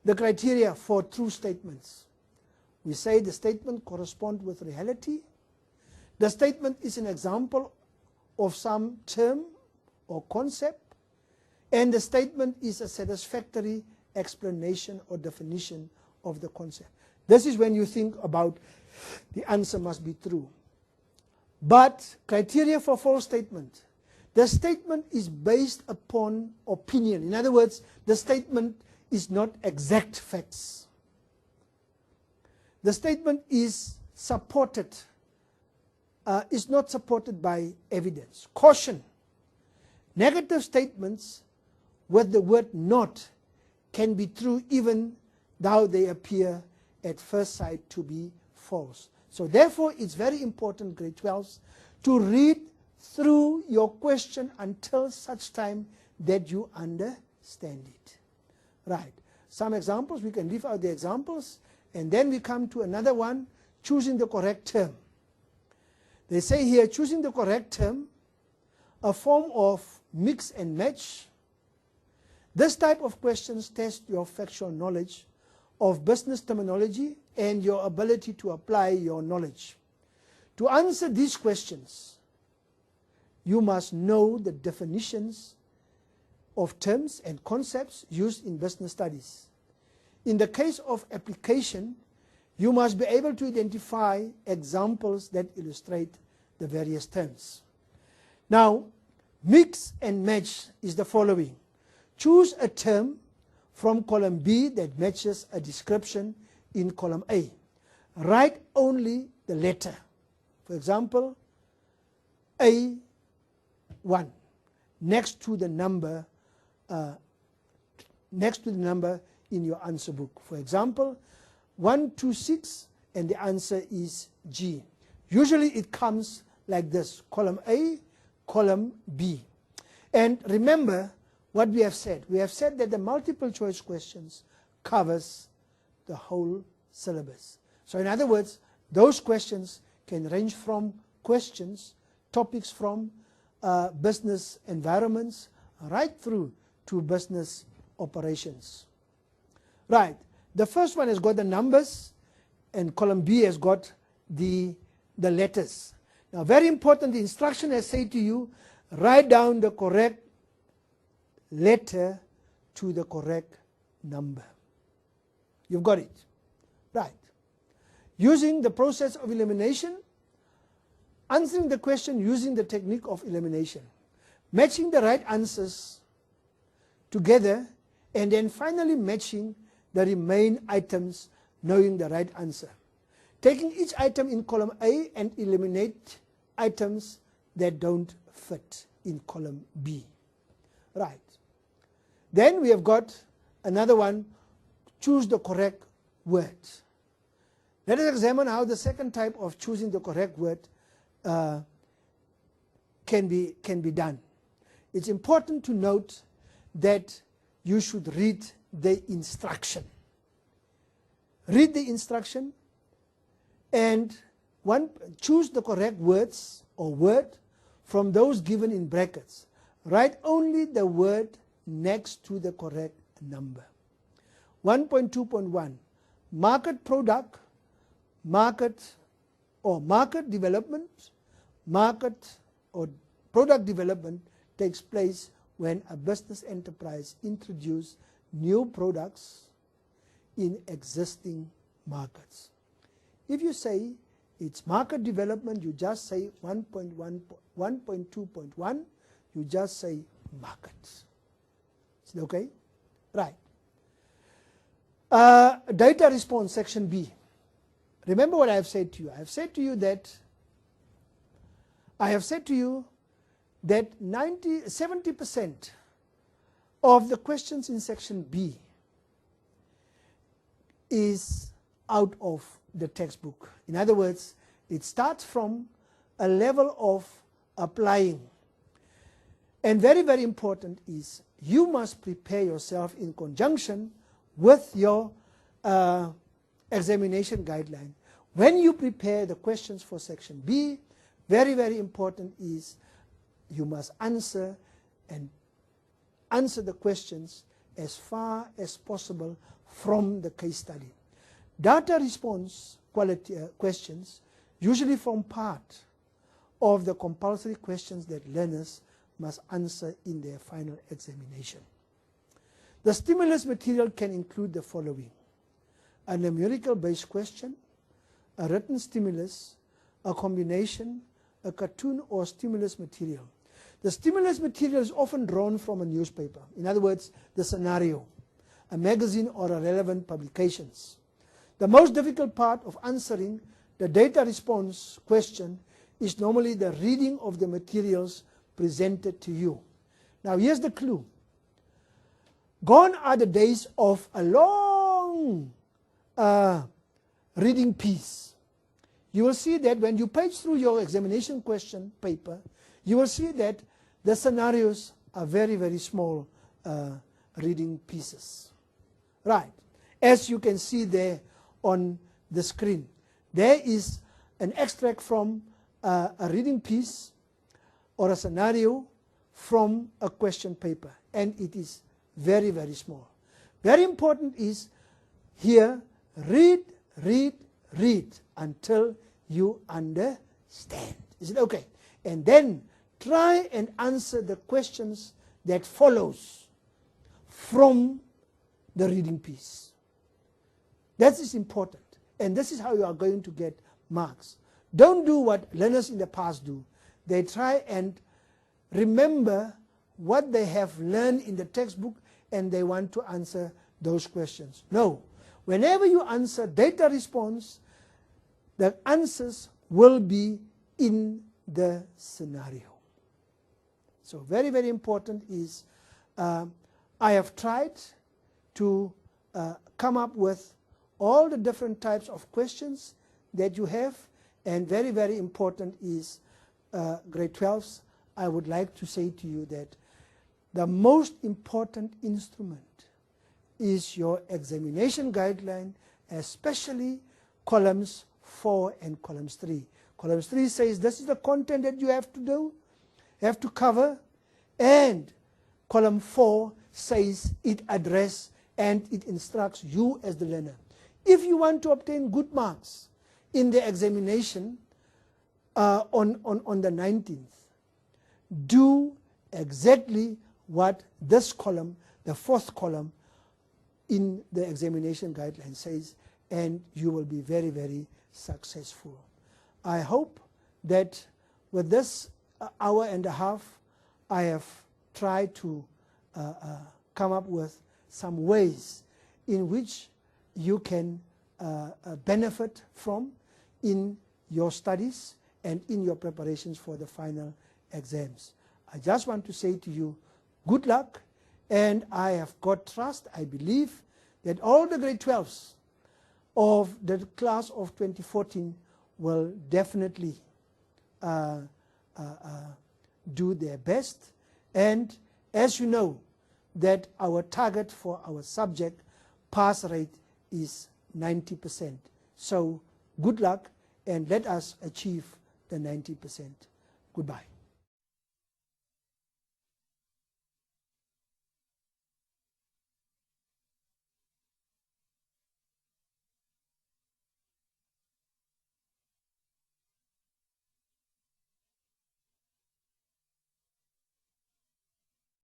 the criteria for true statements. We say the statement corresponds with reality. The statement is an example of some term or concept, and the statement is a satisfactory explanation or definition of the concept. This is when you think about the answer must be true. But criteria for false statement. The statement is based upon opinion. In other words, the statement is not exact facts. The statement is not supported by evidence. Caution. Negative statements with the word not can be true even though they appear at first sight to be false. So therefore, it's very important, grade 12s, to read through your question until such time that you understand it. Right. Some examples, we can leave out the examples, and then we come to another one, choosing the correct term. They say here, choosing the correct term, a form of mix and match. This type of questions test your factual knowledge of business terminology and your ability to apply your knowledge. To answer these questions, you must know the definitions of terms and concepts used in business studies. In the case of application, you must be able to identify examples that illustrate the various terms. Now, mix and match is the following. Choose a term from column B that matches a description in column A. Write only the letter. For example, A1 next to the number in your answer book. For example, 126 and the answer is G. Usually it comes like this, column A, column B. And remember what we have said. We have said that the multiple choice questions covers the whole syllabus. So in other words, those questions can range from questions, topics from business environments, right through to business operations. Right, the first one has got the numbers, and column B has got the letters. Now very important, the instruction has said to you, write down the correct letter to the correct number. You've got it. Right. Using the process of elimination, answering the question using the technique of elimination, matching the right answers together, and then finally matching the remaining items knowing the right answer. Taking each item in column A and eliminate items that don't fit in column B. Right. Then we have got another one, choose the correct word. Let us examine how the second type of choosing the correct word can be done. It's important to note that you should read the instruction. Read the instruction and choose the correct words or word from those given in brackets. Write only the word next to the correct number. 1.2.1, market product, market development, market or product development takes place when a business enterprise introduces new products in existing markets. If you say it's market development, you just say 1.2.1, you just say market. Is it okay? Right. Data response, section B. Remember what I have said to you. I have said to you that 70% of the questions in section B is out of the textbook. In other words, it starts from a level of applying. And very, very important is you must prepare yourself in conjunction with your examination guideline. When you prepare the questions for section B, very, very important is you must answer the questions as far as possible from the case study. Data response quality questions usually form part of the compulsory questions that learners must answer in their final examination. The stimulus material can include the following: a numerical-based question, a written stimulus, a combination, a cartoon or stimulus material. The stimulus material is often drawn from a newspaper, in other words, the scenario, a magazine or a relevant publications. The most difficult part of answering the data response question is normally the reading of the materials presented to you. Now here's the clue. Gone are the days of a long reading piece. You will see that when you page through your examination question paper, you will see that the scenarios are very, very small reading pieces. Right, as you can see there on the screen, there is an extract from a reading piece or a scenario from a question paper, and it is very, very small. Very important is here, read, read, read until you understand. Is it okay? And then try and answer the questions that follows from the reading piece. That is important, and this is how you are going to get marks. Don't do what learners in the past do. They try and remember what they have learned in the textbook and they want to answer those questions. No. Whenever you answer data response, the answers will be in the scenario. So very, very important is I have tried to come up with all the different types of questions that you have, and very, very important is grade 12s. I would like to say to you that the most important instrument is your examination guideline, especially columns 4 and columns 3. Columns 3 says this is the content that you have to do, have to cover, and column 4 says it addresses and it instructs you as the learner. If you want to obtain good marks in the examination on the 19th, do exactly what this column, the 4th column in the examination guideline says, and you will be very, very successful. I hope that with this hour and a half, I have tried to come up with some ways in which you can benefit from in your studies and in your preparations for the final exams. I just want to say to you, good luck, and I have got trust. I believe that all the grade 12s of the class of 2014 will definitely do their best. And as you know, that our target for our subject pass rate is 90%. So good luck, and let us achieve the 90%. Goodbye.